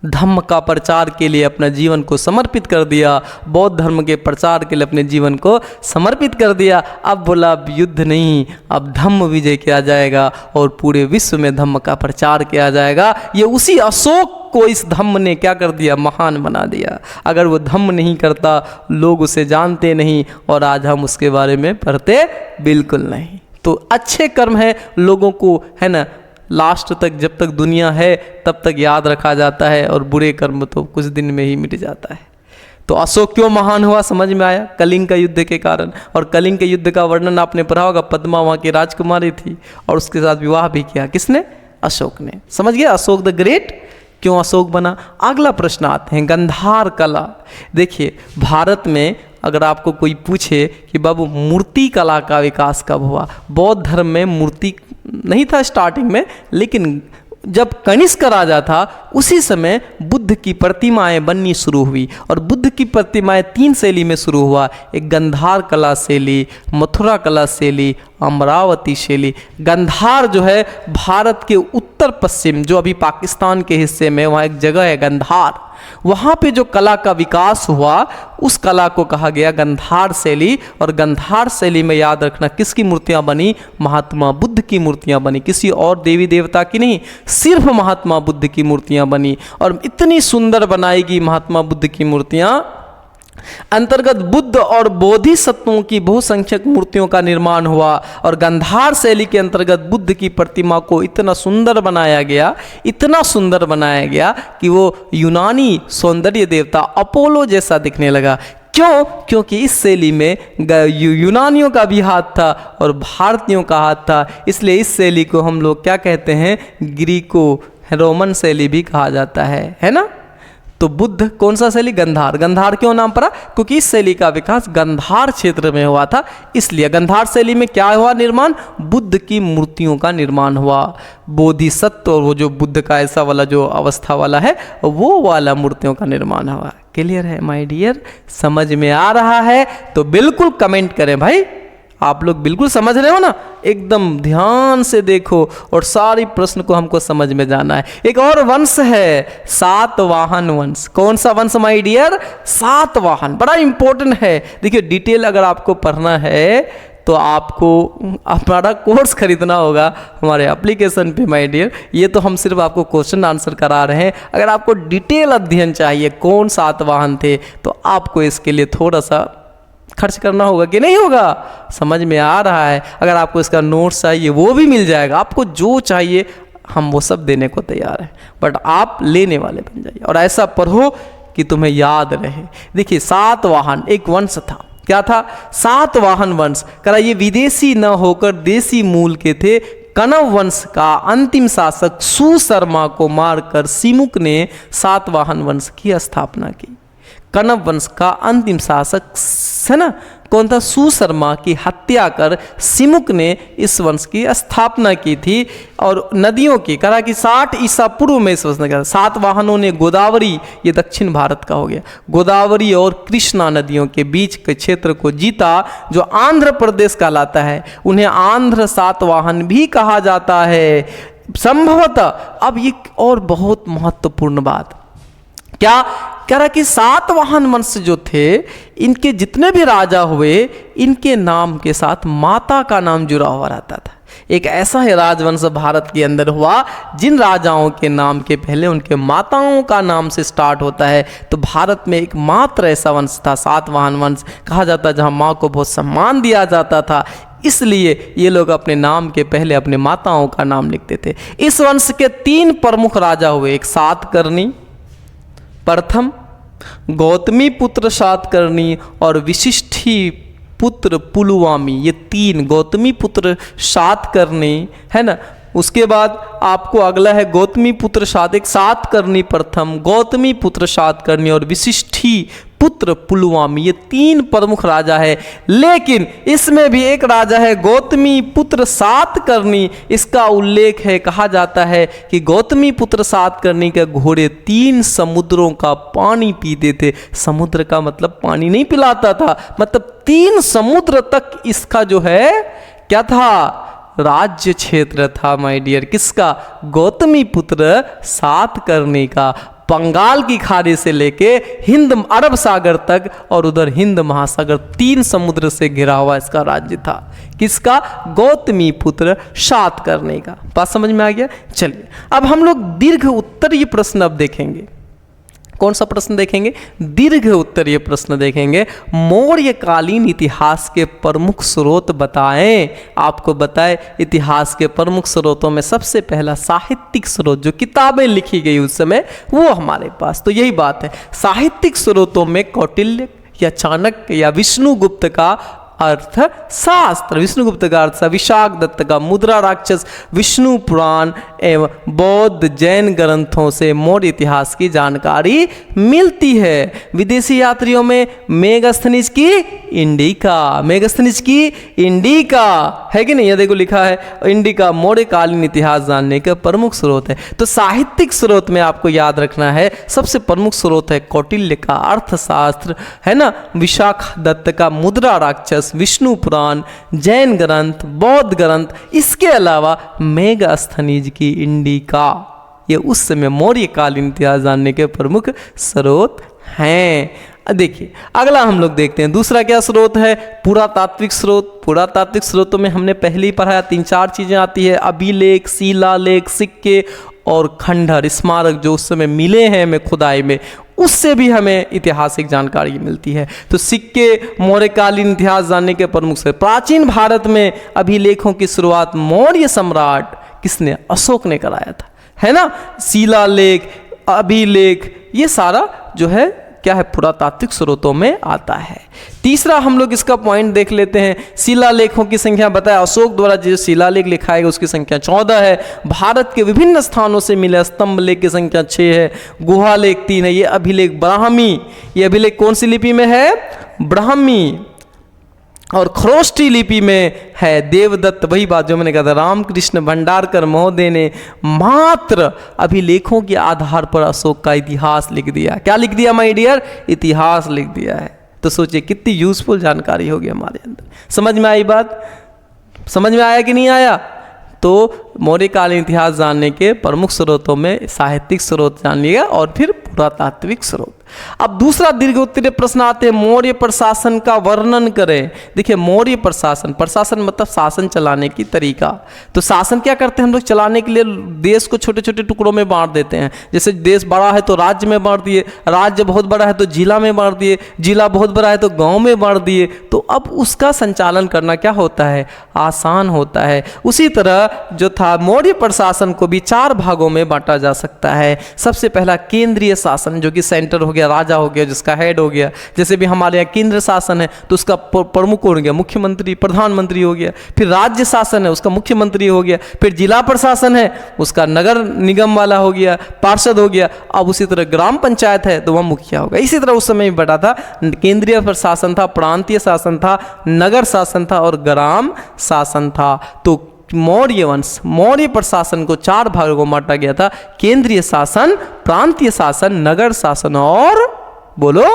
धम्म का प्रचार के लिए अपना जीवन को समर्पित कर दिया। बौद्ध धर्म के प्रचार के लिए अपने जीवन को समर्पित कर दिया। अब बोला अब युद्ध नहीं, अब धम्म विजय किया जाएगा, और पूरे विश्व में धम्म का प्रचार किया जाएगा। ये उसी अशोक को इस धम्म ने क्या कर दिया? महान बना दिया। अगर वो धम्म नहीं करता, लोग उसे जानते नहीं, और आज हम उसके बारे में पढ़ते बिल्कुल नहीं। तो अच्छे कर्म है लोगों को, है ना, लास्ट तक, जब तक दुनिया है तब तक याद रखा जाता है, और बुरे कर्म तो कुछ दिन में ही मिट जाता है। तो अशोक क्यों महान हुआ समझ में आया, कलिंग का युद्ध के कारण। और कलिंग के युद्ध का वर्णन आपने पढ़ा होगा, पद्मा वहाँ की राजकुमारी थी और उसके साथ विवाह भी किया, किसने? अशोक ने। समझ गया अशोक द ग्रेट क्यों अशोक बना। अगला प्रश्न आते हैं गंधार कला। देखिए भारत में अगर आपको कोई पूछे कि बाबू मूर्ति कला का विकास कब हुआ, बौद्ध धर्म में मूर्ति नहीं था स्टार्टिंग में, लेकिन जब कनिष्क राजा था उसी समय बुद्ध की प्रतिमाएं बननी शुरू हुई। और बुद्ध की प्रतिमाएं 3 शैली में शुरू हुआ, एक गंधार कला शैली, मथुरा कला शैली, अमरावती शैली। गंधार जो है भारत के उत्तर पश्चिम, जो अभी पाकिस्तान के हिस्से में वहाँ एक जगह है गंधार, वहाँ पे जो कला का विकास हुआ उस कला को कहा गया गंधार शैली। और गंधार शैली में याद रखना किसकी मूर्तियाँ बनी? महात्मा बुद्ध की मूर्तियाँ बनी, किसी और देवी देवता की नहीं, सिर्फ महात्मा बुद्ध की मूर्तियाँ बनी। और इतनी सुंदर बनाएगी महात्मा बुद्ध की मूर्तियाँ, अंतर्गत बुद्ध और बोधिसत्वों की बहुसंख्यक मूर्तियों का निर्माण हुआ। और गंधार शैली के अंतर्गत बुद्ध की प्रतिमा को इतना सुंदर बनाया गया, इतना सुंदर बनाया गया कि वो यूनानी सौंदर्य देवता अपोलो जैसा दिखने लगा। क्यों? क्योंकि इस शैली में यूनानियों का भी हाथ था और भारतीयों का हाथ था, इसलिए इस शैली को हम लोग क्या कहते हैं? ग्रीको रोमन शैली भी कहा जाता है ना। तो बुद्ध कौन सा शैली? गंधार। गंधार क्यों नाम पड़ा? क्योंकि इस शैली का विकास गंधार क्षेत्र में हुआ था, इसलिए गंधार शैली में क्या हुआ निर्माण? बुद्ध की मूर्तियों का निर्माण हुआ। बोधिसत्व और वो जो बुद्ध का ऐसा वाला जो अवस्था वाला है वो वाला मूर्तियों का निर्माण हुआ। क्लियर है माय डियर? समझ में आ रहा है तो बिल्कुल कमेंट करें भाई। आप लोग बिल्कुल समझ रहे हो ना? एकदम ध्यान से देखो और सारी प्रश्न को हमको समझ में जाना है। एक और वंश है सातवाहन वंश। कौन सा वंश माय डियर? सातवाहन। बड़ा इंपॉर्टेंट है। देखिए डिटेल अगर आपको पढ़ना है तो आपको हमारा कोर्स खरीदना होगा हमारे एप्लीकेशन पे माय डियर। ये तो हम सिर्फ आपको क्वेश्चन आंसर करा रहे हैं। अगर आपको डिटेल अध्ययन चाहिए कौन सातवाहन थे तो आपको इसके लिए थोड़ा सा खर्च करना होगा कि नहीं होगा? समझ में आ रहा है? अगर आपको इसका नोट्स चाहिए वो भी मिल जाएगा, आपको जो चाहिए हम वो सब देने को तैयार हैं, बट आप लेने वाले बन जाइए और ऐसा पढ़ो कि तुम्हें याद रहे। देखिए सातवाहन एक वंश था। क्या था? सातवाहन वंश। करा ये विदेशी न होकर देसी मूल के थे। कण्व वंश का अंतिम शासक सुशर्मा को मारकर सिमुक ने सातवाहन वंश की स्थापना की। कण्व वंश का अंतिम शासक है ना कौन था? सुशर्मा की हत्या कर सिमुक ने इस वंश की स्थापना की थी। और नदियों की कहा कि 60 ईसा पूर्व में इस वंश ने किया। सातवाहनों ने गोदावरी, ये दक्षिण भारत का हो गया, गोदावरी और कृष्णा नदियों के बीच के क्षेत्र को जीता जो आंध्र प्रदेश कहलाता है। उन्हें आंध्र सातवाहन भी कहा जाता है संभवतः। अब ये और बहुत महत्वपूर्ण बात क्या कह रहा कि सातवाहन वंश जो थे इनके जितने भी राजा हुए इनके नाम के साथ माता का नाम जुड़ा हुआ रहता था। एक ऐसा है राजवंश भारत के अंदर हुआ जिन राजाओं के नाम के पहले उनके माताओं का नाम से स्टार्ट होता है। तो भारत में एक मात्र ऐसा वंश था सातवाहन वंश कहा जाता, जहां माँ को बहुत सम्मान दिया जाता था, इसलिए ये लोग अपने नाम के पहले अपने माताओं का नाम लिखते थे। इस वंश के 3 प्रमुख राजा हुए, एक सातकर्णी प्रथम, गौतमी पुत्र सातकर्णी और विशिष्ठी पुत्र पुलुवामी। ये 3 गौतमी पुत्र सातकर्णी है ना। उसके बाद आपको अगला है गौतमी पुत्र एक सातकर्णी प्रथम, गौतमी पुत्र सातकर्णी और विशिष्ठी पुत्र पुलुवामी। ये 3 प्रमुख राजा है, लेकिन इसमें भी एक राजा है गौतमी पुत्र सातकर्णी। इसका उल्लेख है, कहा जाता है कि गौतमी पुत्र सातकर्णी के घोड़े 3 समुद्रों का पानी पीते थे। समुद्र का मतलब पानी नहीं पिलाता था, मतलब 3 समुद्र तक इसका जो है क्या था? राज्य क्षेत्र था माय डियर। किसका? गौतमी पुत्र सातकर्णी का। बंगाल की खाड़ी से लेके हिंद अरब सागर तक और उधर हिंद महासागर 3 समुद्र से घिरा हुआ इसका राज्य था। किसका? गौतमी पुत्र सातकर्णी का। बात समझ में आ गया? चलिए अब हम लोग दीर्घ उत्तरीय प्रश्न अब देखेंगे। कौन सा प्रश्न देखेंगे? दीर्घ उत्तरीय प्रश्न देखेंगे। मौर्यकालीन इतिहास के प्रमुख स्रोत बताएं। आपको बताए इतिहास के प्रमुख स्रोतों में सबसे पहला साहित्यिक स्रोत, जो किताबें लिखी गई उस समय, वो हमारे पास। तो यही बात है, साहित्यिक स्रोतों में कौटिल्य या चाणक्य या विष्णुगुप्त का अर्थशास्त्र, विष्णुगुप्त का अर्थशास्त्र, विशाख दत्त का मुद्रा राक्षस, विष्णु पुराण एवं बौद्ध जैन ग्रंथों से मौर्य इतिहास की जानकारी मिलती है। विदेशी यात्रियों में मेगास्थनीज की इंडिका, मेगास्थनीज की इंडिका है कि नहीं? ये देखो लिखा है, इंडिका मौर्यकालीन इतिहास जानने का प्रमुख स्रोत है। तो साहित्यिक स्रोत में आपको याद रखना है, सबसे प्रमुख स्रोत है कौटिल्य का अर्थशास्त्र, है ना, विशाख दत्त का मुद्रा राक्षस, विष्णु पुराण, जैन ग्रंथ, बौद्ध ग्रंथ, इसके अलावा मेगास्थनीज की इंडिका। ये उस समय मौर्यकालीन इतिहास जानने के प्रमुख स्रोत हैं। देखिए अगला हम लोग देखते हैं, दूसरा क्या स्रोत है? पुरातात्विक स्रोत। पुरातात्विक स्रोतों में हमने पहले ही पढ़ाया, 3-4 चीजें आती है, अभिलेख, शिलालेख, सिक्के और खंडहर, स्मारक जो उस समय मिले हैं हमें खुदाई में, उससे भी हमें ऐतिहासिक जानकारी मिलती है। तो सिक्के मौर्यकालीन इतिहास जानने के प्रमुख से। प्राचीन भारत में अभिलेखों की शुरुआत मौर्य सम्राट किसने? अशोक ने कराया था, है ना। शिलालेख, अभिलेख, ये सारा जो है क्या है? पुरातात्विक स्रोतों में आता है। तीसरा हम लोग इसका पॉइंट देख लेते हैं, शिलालेखों की संख्या बताया। अशोक द्वारा जो शिलालेख लिखाएगा उसकी संख्या 14 है। भारत के विभिन्न स्थानों से मिले स्तंभ लेख की संख्या 6 है। गुहा लेख 3 है। ये अभिलेख ब्राह्मी, ये अभिलेख कौन सी लिपि में है? ब्राह्मी। और खरोष्टी लिपि में है देवदत्त। वही बात जो मैंने कहा था, रामकृष्ण भंडारकर महोदय ने मात्र अभिलेखों के आधार पर अशोक का इतिहास लिख दिया। क्या लिख दिया माय डियर? इतिहास लिख दिया है। तो सोचिए कितनी यूजफुल जानकारी होगी हमारे अंदर। समझ में आई बात? समझ में आया कि नहीं आया? तो मौर्यकालीन इतिहास जानने के प्रमुख स्रोतों में साहित्यिक स्रोत जान लिया और फिर पुरातात्विक स्रोत। अब दूसरा दीर्घ उत्तरीय प्रश्न आते हैं, मौर्य प्रशासन का वर्णन करें। देखिए मौर्य प्रशासन, प्रशासन मतलब शासन चलाने की तरीका। तो शासन क्या करते हैं हम लोग? चलाने के लिए देश को छोटे छोटे टुकड़ों में बांट देते हैं। जैसे देश बड़ा है तो राज्य में बांट दिए, राज्य बहुत बड़ा है तो जिला में बांट दिए, जिला बहुत बड़ा है तो गांव में बांट दिए। तो अब उसका संचालन करना क्या होता है? आसान होता है। उसी तरह जो था मौर्य प्रशासन को भी 4 भागों में बांटा जा सकता है। सबसे पहला केंद्रीय शासन, जो कि सेंटर हो गया, राजा हो गया, जिसका हेड हो गया। जैसे भी हमारे यहाँ केंद्र शासन है तो उसका प्रमुख हो गया मुख्यमंत्री, प्रधानमंत्री हो गया। फिर राज्य शासन है, उसका मुख्यमंत्री हो गया। फिर जिला प्रशासन है, उसका नगर निगम वाला हो गया, पार्षद हो गया। अब उसी तरह ग्राम पंचायत है तो वह मुखिया होगा। इसी तरह उस समय भी बटा था, केंद्रीय प्रशासन था, प्रांतीय शासन था, नगर शासन था और ग्राम शासन था। तो मौर्य वंश, मौर्य प्रशासन को 4 भागों में बांटा गया था, केंद्रीय शासन, प्रांतीय शासन, नगर शासन और बोलो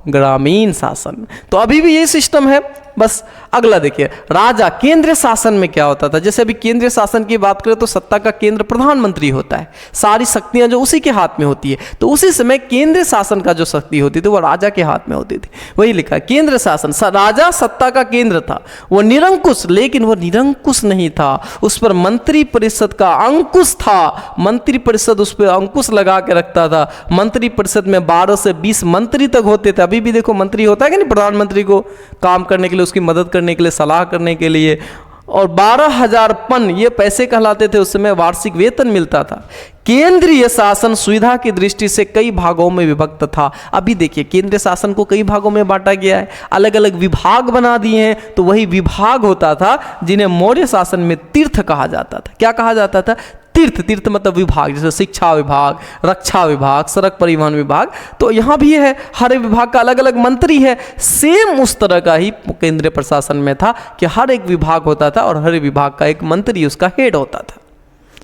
ग्रामीण शासन। तो अभी भी ये सिस्टम है। बस अगला देखिए, राजा, केंद्रीय शासन में क्या होता था? जैसे अभी केंद्रीय शासन की बात करें तो सत्ता का केंद्र प्रधानमंत्री होता है, सारी शक्तियां जो उसी के हाथ में होती है। तो उसी समय केंद्रीय शासन का जो शक्ति होती थी वो राजा के हाथ में होती थी। वही लिखा केंद्र शासन, राजा सत्ता का केंद्र था। वो निरंकुश, लेकिन वो निरंकुश नहीं था, उस पर मंत्री परिषद का अंकुश था। मंत्री परिषद उस पर अंकुश लगा के रखता था। मंत्री परिषद में 12 से 20 मंत्री तक होते थे। अभी भी देखो मंत्री होता है कि नहीं, प्रधानमंत्री को काम करने के लिए, उसकी मदद करने के लिए, सलाह करने के लिए। और 12,000 पन ये पैसे कहलाते थे, उस समय वार्षिक वेतन मिलता था। केंद्रीय शासन सुविधा की दृष्टि से कई भागों में विभक्त था। अभी देखिए केंद्रीय शासन को कई भागों में बांटा गया है, अलग अलग विभाग बना दिए हैं। तो वही विभाग होता था जिन्हें मौर्य शासन में तीर्थ कहा जाता था। क्या कहा जाता था? तीर्थ। तीर्थ मतलब विभाग, जैसे शिक्षा विभाग, रक्षा विभाग, सड़क परिवहन विभाग। तो यहाँ भी है, हर विभाग का अलग अलग मंत्री है। सेम उस तरह का ही केंद्रीय प्रशासन में था कि हर एक विभाग होता था और हर विभाग का एक मंत्री उसका हेड होता था।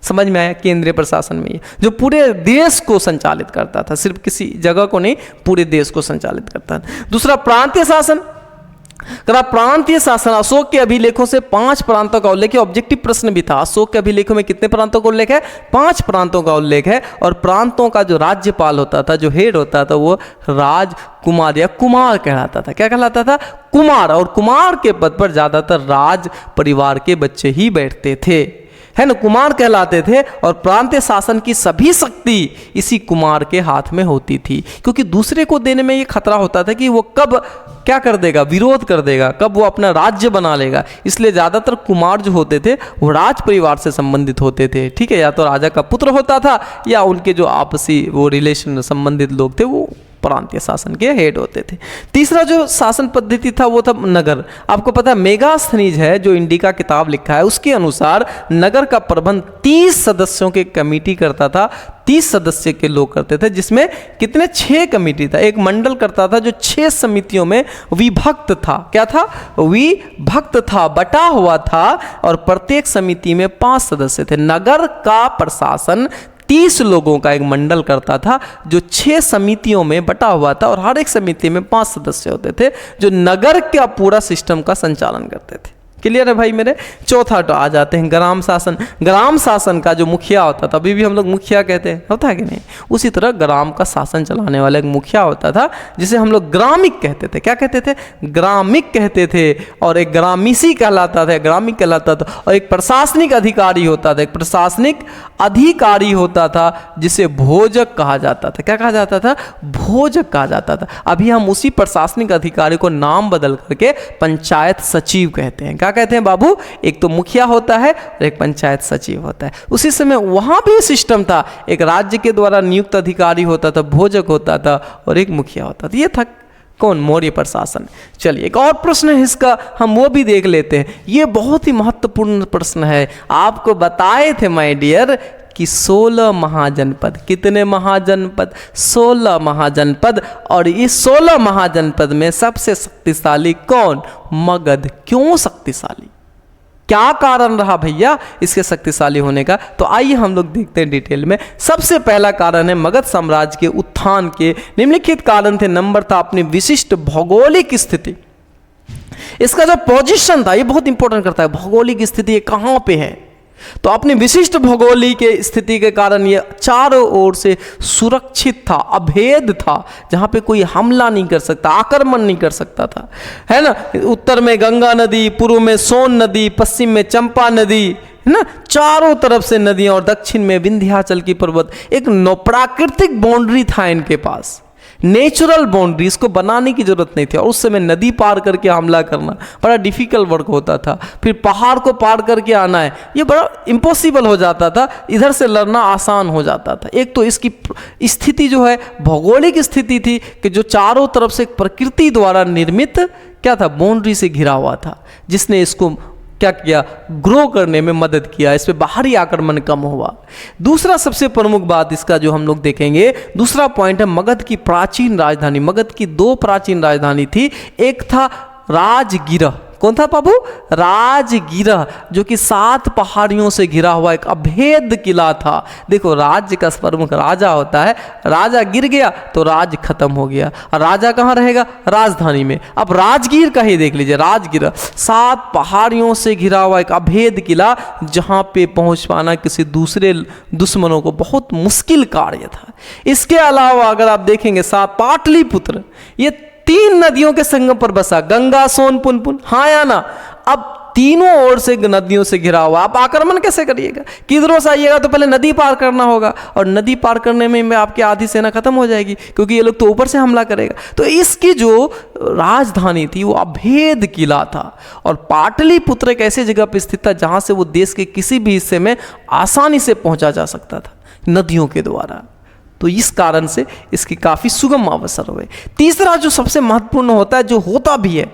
समझ में आया? केंद्रीय प्रशासन में जो पूरे देश को संचालित करता था, सिर्फ किसी जगह को नहीं, पूरे देश को संचालित करता था। दूसरा प्रांतीय शासन। प्रांतीय शासन, अशोक के अभिलेखों से 5 प्रांतों का उल्लेख है। ऑब्जेक्टिव प्रश्न भी था, अशोक के अभिलेखों में कितने प्रांतों का उल्लेख है? 5 प्रांतों का उल्लेख है। और प्रांतों का जो राज्यपाल होता था, जो हेड होता था, वो राजकुमार या कुमार कहलाता था। क्या कहलाता था? कुमार। और कुमार के पद पर ज्यादातर राज परिवार के बच्चे ही बैठते थे। है ना, कुमार कहलाते थे और प्रांतीय शासन की सभी शक्ति इसी कुमार के हाथ में होती थी, क्योंकि दूसरे को देने में ये खतरा होता था कि वो कब क्या कर देगा, विरोध कर देगा, कब वो अपना राज्य बना लेगा। इसलिए ज़्यादातर कुमार जो होते थे वो राज परिवार से संबंधित होते थे, ठीक है, या तो राजा का पुत्र होता था या उनके जो आपसी वो रिलेशन संबंधित लोग थे वो प्रांतीय शासन के हेड होते थे। तीसरा जो शासन पद्धति था वो था नगर। आपको पता है मेगास्थनीज है जो इंडिका किताब लिखा है, उसके अनुसार नगर का प्रबंध 30 सदस्यों के कमेटी करता था, 30 सदस्य के लोग करते थे, जिसमें कितने 6 कमेटी था, एक मंडल करता था जो 6 समितियों में विभक्त था। क्या था? विभक्त था, बटा हुआ था, और प्रत्येक समिति में 5 सदस्य थे। नगर का प्रशासन 30 लोगों का एक मंडल करता था जो 6 समितियों में बटा हुआ था, और हर एक समिति में 5 सदस्य होते थे जो नगर का पूरा सिस्टम का संचालन करते थे। क्लियर है भाई मेरे? चौथा तो आ जाते हैं ग्राम शासन। ग्राम शासन का जो मुखिया होता था, अभी भी हम लोग मुखिया कहते हैं, होता है कि नहीं? उसी तरह ग्राम का शासन चलाने वाला एक मुखिया होता था जिसे हम लोग ग्रामिक कहते थे। क्या कहते थे? ग्रामिक कहते थे। और एक ग्रामीसी कहलाता था, ग्रामिक कहलाता था, और एक प्रशासनिक अधिकारी होता था, एक प्रशासनिक अधिकारी होता था जिसे भोजक कहा जाता था। क्या कहा जाता था? भोजक कहा जाता था। अभी हम उसी प्रशासनिक अधिकारी को नाम बदल करके पंचायत सचिव कहते हैं। क्या कहते हैं बाबू? एक तो मुखिया होता है और एक पंचायत सचिव होता है। उसी समय वहां भी सिस्टम था, एक राज्य के द्वारा नियुक्त अधिकारी होता था, भोजक होता था, और एक मुखिया होता था। ये था कौन? मौर्य प्रशासन। चलिए एक और प्रश्न है इसका, हम वो भी देख लेते हैं। ये बहुत ही महत्वपूर्ण प्रश्न है। आपको बताए थे माय डियर कि 16 महाजनपद। कितने महाजनपद? 16 महाजनपद। और इस 16 महाजनपद में सबसे शक्तिशाली कौन? मगध। क्यों शक्तिशाली? क्या कारण रहा भैया इसके शक्तिशाली होने का? तो आइए हम लोग देखते हैं डिटेल में। सबसे पहला कारण है मगध साम्राज्य के उत्थान के निम्नलिखित कारण थे। नंबर था अपनी विशिष्ट भौगोलिक स्थिति। इसका जो पोजीशन था ये बहुत इंपॉर्टेंट करता है, भौगोलिक स्थिति कहां पे है। तो अपनी विशिष्ट भौगोलिक स्थिति के कारण ये चारों ओर से सुरक्षित था, अभेद था, जहां पे कोई हमला नहीं कर सकता, आक्रमण नहीं कर सकता था, है ना। उत्तर में गंगा नदी, पूर्व में सोन नदी, पश्चिम में चंपा नदी, है ना, चारों तरफ से नदियां, और दक्षिण में विंध्याचल की पर्वत। एक प्राकृतिक बाउंड्री था इनके पास, नेचुरल बाउंड्री, इसको बनाने की जरूरत नहीं थी। और उस समय नदी पार करके हमला करना बड़ा डिफिकल्ट वर्क होता था। फिर पहाड़ को पार करके आना है, ये बड़ा इम्पॉसिबल हो जाता था। इधर से लड़ना आसान हो जाता था। एक तो इसकी स्थिति जो है भौगोलिक स्थिति थी कि जो चारों तरफ से प्रकृति द्वारा निर्मित क्या था, बाउंड्री से घिरा हुआ था, जिसने इसको क्या किया, ग्रो करने में मदद किया। इस पे बाहरी आक्रमण कम हुआ। दूसरा सबसे प्रमुख बात इसका जो हम लोग देखेंगे, दूसरा पॉइंट है मगध की प्राचीन राजधानी। मगध की 2 प्राचीन राजधानी थी। एक था राजगिरह। कौन था बाबू? राजगिरह, जो कि 7 पहाड़ियों से घिरा हुआ एक अभेद किला था। देखो राज्य का प्रमुख राजा होता है, राजा गिर गया तो राज खत्म हो गया। राजा कहाँ रहेगा? राजधानी में। अब राजगीर का ही देख लीजिए, राजगिरह 7 पहाड़ियों से घिरा हुआ एक अभेद किला, जहाँ पे पहुँच पाना किसी दूसरे दुश्मनों को बहुत मुश्किल कार्य था। इसके अलावा अगर आप देखेंगे पाटलिपुत्र, ये 3 नदियों के संगम पर बसा, गंगा, सोन, पुनपुन, हाँ या ना। अब तीनों ओर से नदियों से घिरा हुआ, आप आक्रमण कैसे करिएगा? किधरों से आइएगा तो पहले नदी पार करना होगा, और नदी पार करने में आपकी आधी सेना खत्म हो जाएगी, क्योंकि ये लोग तो ऊपर से हमला करेगा। तो इसकी जो राजधानी थी वो अभेद किला था। और पाटलिपुत्र एक ऐसी जगह पर स्थित था जहां से वो देश के किसी भी हिस्से में आसानी से पहुंचा जा सकता था नदियों के द्वारा। तो इस कारण से इसकी काफ़ी सुगम अवसर हुए। तीसरा जो सबसे महत्वपूर्ण होता है, जो होता भी है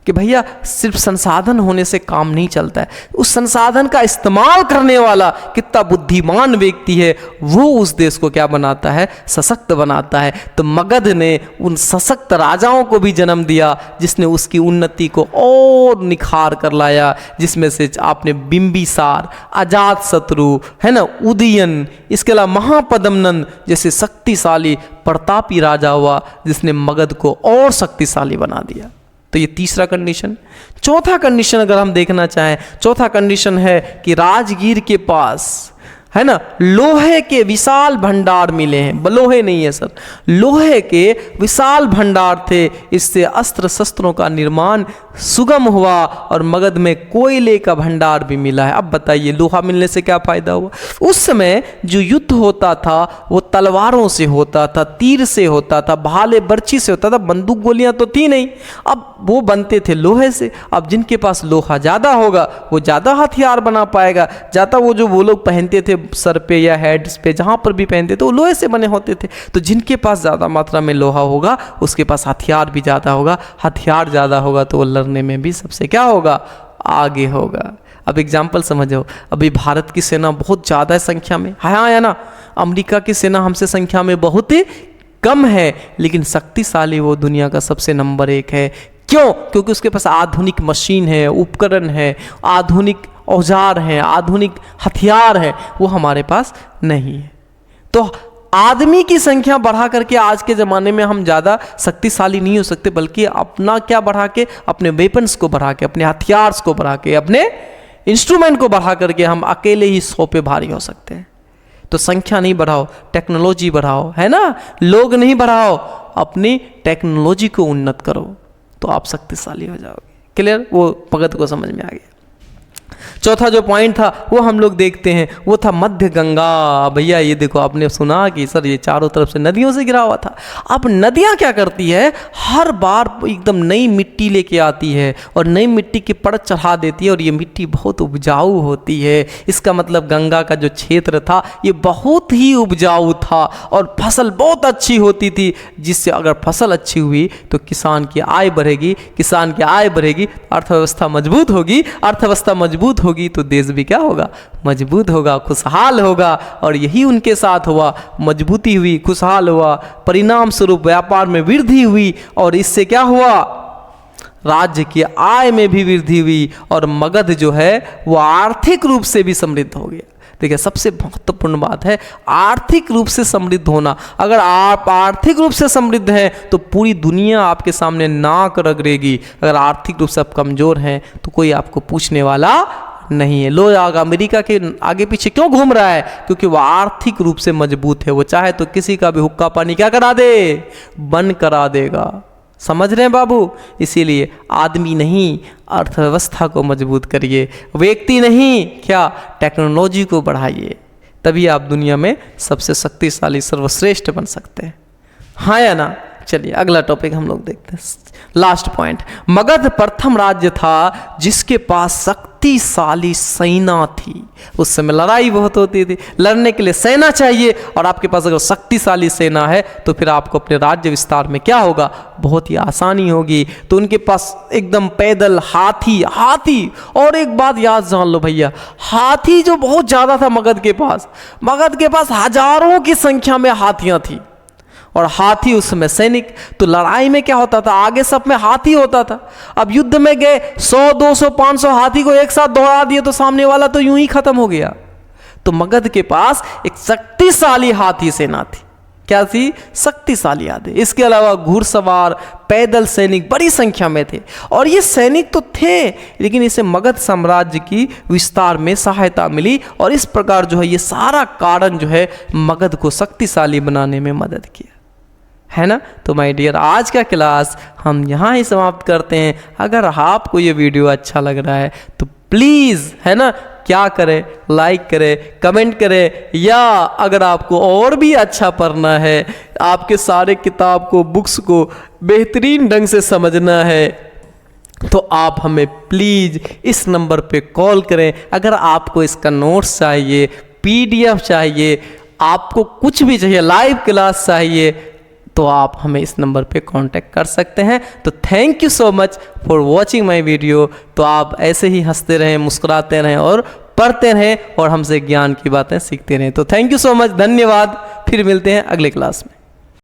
कि भैया सिर्फ संसाधन होने से काम नहीं चलता है, उस संसाधन का इस्तेमाल करने वाला कितना बुद्धिमान व्यक्ति है वो उस देश को क्या बनाता है? सशक्त बनाता है। तो मगध ने उन सशक्त राजाओं को भी जन्म दिया जिसने उसकी उन्नति को और निखार कर लाया, जिसमें से आपने बिंबिसार, अजातशत्रु, है ना, उदयन, इसके अलावा महापद्मनंद जैसे शक्तिशाली प्रतापी राजा हुआ जिसने मगध को और शक्तिशाली बना दिया। तो ये तीसरा कंडीशन। चौथा कंडीशन अगर हम देखना चाहें, चौथा कंडीशन है कि राजगीर के पास है ना, लोहे के विशाल भंडार मिले हैं। लोहे नहीं है सर, लोहे के विशाल भंडार थे। इससे अस्त्र शस्त्रों का निर्माण सुगम हुआ और मगध में कोयले का भंडार भी मिला है। अब बताइए लोहा मिलने से क्या फायदा हुआ? उस समय जो युद्ध होता था वो तलवारों से होता था, तीर से होता था, भाले बर्छी से होता था, बंदूक गोलियां तो थी नहीं। अब वो बनते थे लोहे से। अब जिनके पास लोहा ज़्यादा होगा वो ज़्यादा हथियार बना पाएगा। ज़्यादा वो लोग पहनते थे सर पे या हेड्स पे, जहाँ पर भी पहनते थे वो लोहे से बने होते थे। तो जिनके पास ज़्यादा मात्रा में लोहा होगा उसके पास हथियार भी ज़्यादा होगा। हथियार ज़्यादा होगा तो वो लड़ने में भी सबसे क्या होगा, आगे होगा। अब एग्जाम्पल समझो, अभी भारत की सेना बहुत ज़्यादा है संख्या में, हाँ या ना? अमेरिका की सेना हमसे संख्या में बहुत ही कम है, लेकिन शक्तिशाली वो दुनिया का सबसे नंबर 1 है। क्यों? क्योंकि उसके पास आधुनिक मशीन है, उपकरण है, आधुनिक औजार हैं, आधुनिक हथियार हैं, वो हमारे पास नहीं है। तो आदमी की संख्या बढ़ा करके आज के ज़माने में हम ज़्यादा शक्तिशाली नहीं हो सकते, बल्कि अपना क्या बढ़ा के, अपने वेपन्स को बढ़ा के, अपने हथियार्स को बढ़ा के, अपने इंस्ट्रूमेंट को बढ़ा करके हम अकेले ही 100 पे भारी हो सकते हैं। तो संख्या नहीं बढ़ाओ, टेक्नोलॉजी बढ़ाओ, है ना? लोग नहीं बढ़ाओ, अपनी टेक्नोलॉजी को उन्नत करो तो आप शक्तिशाली हो जाओगे। क्लियर? वो मगध को समझ में आ गया। चौथा जो पॉइंट था वो हम लोग देखते हैं, वो था मध्य गंगा। भैया ये देखो, आपने सुना कि सर ये चारों तरफ से नदियों से घिरा हुआ था। अब नदियाँ क्या करती है, हर बार एकदम नई मिट्टी लेके आती है और नई मिट्टी की परत चढ़ा देती है और ये मिट्टी बहुत उपजाऊ होती है। इसका मतलब गंगा का जो क्षेत्र था ये बहुत ही उपजाऊ था और फसल बहुत अच्छी होती थी, जिससे अगर फसल अच्छी हुई तो किसान की आय बढ़ेगी, किसान की आय बढ़ेगी, अर्थव्यवस्था मजबूत होगी, अर्थव्यवस्था मजबूत होगी तो देश भी क्या होगा, मजबूत होगा, खुशहाल होगा। और यही उनके साथ हुआ, मजबूती हुई, खुशहाल हुआ, परिणाम स्वरूप व्यापार में वृद्धि हुई और इससे क्या हुआ, राज्य की आय में भी वृद्धि हुई और मगध जो है वो आर्थिक रूप से भी समृद्ध हो गया। देखिए सबसे महत्वपूर्ण बात है आर्थिक रूप से समृद्ध होना। अगर आप आर्थिक रूप से समृद्ध हैं तो पूरी दुनिया आपके सामने नाक रगड़ेगी। अगर आर्थिक रूप से आप कमज़ोर हैं तो कोई आपको पूछने वाला नहीं है। लोग अमेरिका के आगे पीछे क्यों घूम रहा है? क्योंकि वो आर्थिक रूप से मजबूत है। वो चाहे तो किसी का भी हुक्का पानी क्या करा दे, बंद करा देगा। समझ रहे हैं बाबू? इसीलिए आदमी नहीं, अर्थव्यवस्था को मजबूत करिए, व्यक्ति नहीं, क्या टेक्नोलॉजी को बढ़ाइए, तभी आप दुनिया में सबसे शक्तिशाली सर्वश्रेष्ठ बन सकते हैं। हाँ या ना? चलिए अगला टॉपिक हम लोग देखते हैं, लास्ट पॉइंट। मगध प्रथम राज्य था जिसके पास शक्तिशाली सेना थी। उस समय लड़ाई बहुत होती थी, लड़ने के लिए सेना चाहिए और आपके पास अगर शक्तिशाली सेना है तो फिर आपको अपने राज्य विस्तार में क्या होगा, बहुत ही आसानी होगी। तो उनके पास एकदम पैदल हाथी और एक बात याद जान लो भैया, हाथी जो बहुत ज़्यादा था मगध के पास हजारों की संख्या में हाथियाँ थी और हाथी उस समय सैनिक। तो लड़ाई में क्या होता था, आगे सब में हाथी होता था। अब युद्ध में गए 100, 200, 500 हाथी को एक साथ दौड़ा दिए तो सामने वाला तो यूं ही खत्म हो गया। तो मगध के पास एक शक्तिशाली हाथी सेना थी। क्या थी? शक्तिशाली हाथी। इसके अलावा घुड़सवार, पैदल सैनिक बड़ी संख्या में थे और ये सैनिक तो थे, लेकिन इसे मगध साम्राज्य की विस्तार में सहायता मिली और इस प्रकार जो है ये सारा कारण जो है मगध को शक्तिशाली बनाने में मदद किया, है ना। तो माय डियर, आज का क्लास हम यहाँ ही समाप्त करते हैं। अगर आपको ये वीडियो अच्छा लग रहा है तो प्लीज़, है ना, क्या करें, लाइक करें, कमेंट करें, या अगर आपको और भी अच्छा पढ़ना है, आपके सारे किताब को, बुक्स को बेहतरीन ढंग से समझना है, तो आप हमें प्लीज़ इस नंबर पे कॉल करें। अगर आपको इसका नोट्स चाहिए, PDF चाहिए, आपको कुछ भी चाहिए, लाइव क्लास चाहिए, तो आप हमें इस नंबर पे कांटेक्ट कर सकते हैं। तो thank you so much for watching my video. तो आप ऐसे ही हंसते रहें, मुस्कुराते रहें और पढ़ते रहें और हमसे ज्ञान की बातें सीखते रहें। तो थैंक यू सो मच, धन्यवाद। फिर मिलते हैं अगले क्लास में।